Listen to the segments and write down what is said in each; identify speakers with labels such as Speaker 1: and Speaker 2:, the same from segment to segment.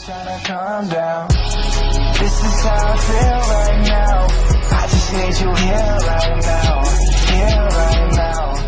Speaker 1: Tryna calm down. This is how I feel right now. I just need you here right now. Here right now.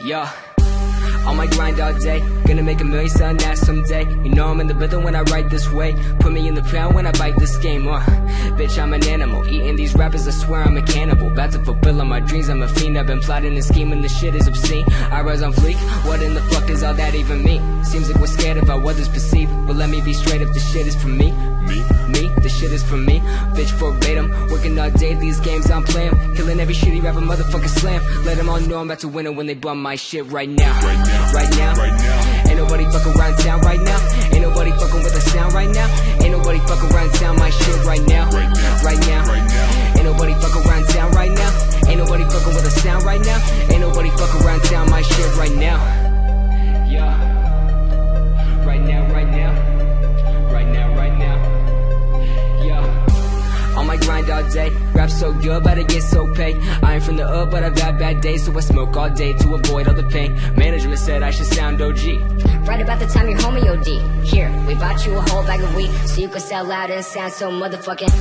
Speaker 2: Yeah, on my grind all day, gonna make a million selling that someday. You know I'm in the rhythm when I write this way. Put me in the pound when I bite this game, bitch, I'm an animal, eating these rappers, I swear I'm a cannibal. About to fulfill all my dreams, I'm a fiend. I've been plotting and scheming, this shit is obscene. I rise on fleek, what in the fuck does all that even mean? Seems like we're scared of how others perceive, but let me be straight up, this shit is for me. Me, this shit is for me. Bitch, verbatim, working all day, these games I'm playing. Killing every shitty rapper, motherfucker slam. Let them all know I'm about to win it when they bum my shit right now. Right now. Ain't nobody fucking around town right now. Ain't nobody fucking with the sound right now. Ain't nobody fucking around town my shit right now. Right now. Ain't nobody fucking around town right now. Ain't nobody fucking with the sound right now. Ain't nobody fucking around town my shit right now. Yeah. Right now. On my grind all day, rap so good but I get so paid. I ain't from the hood but I've had bad days, so I smoke all day to avoid all the pain. Management said I should sound OG.
Speaker 3: Right about the time your homie OD. Here, we bought you a whole bag of weed, so you could sell loud and sound so motherfucking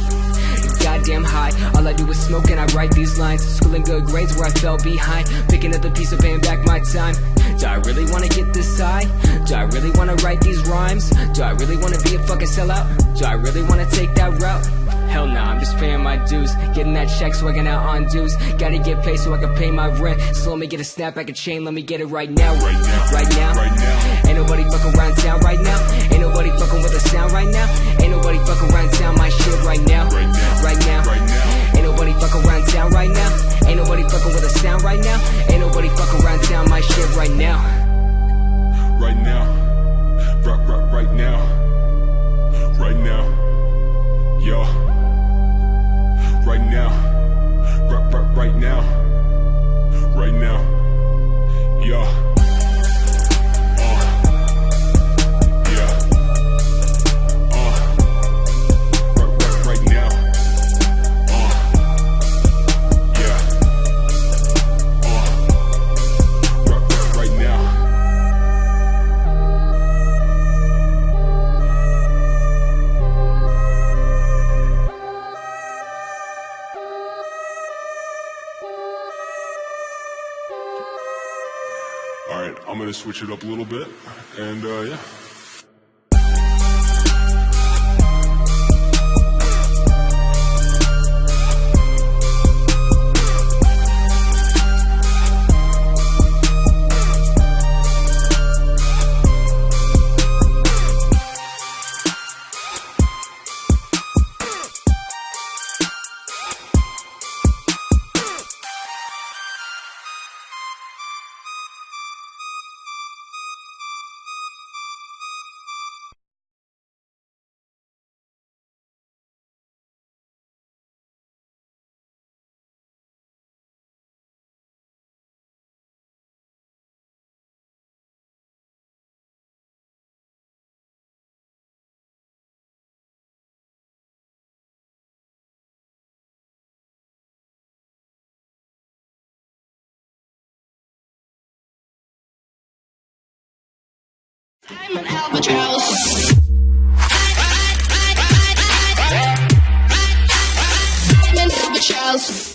Speaker 2: goddamn high. All I do is smoke and I write these lines. Schooling good grades where I fell behind, picking up the piece of paying back my time. Do I really wanna get this high? Do I really wanna write these rhymes? Do I really wanna be a fucking sellout? Do I really wanna take that route? Hell nah, I'm just paying my dues. Getting that check, swagging out on dues. Gotta get paid so I can pay my rent. So let me get a snapback, a chain, let me get it right now. Right now. Ain't nobody fucking around town
Speaker 4: switch it up a little bit, and yeah.
Speaker 5: I'm an albatross. I'm an albatross.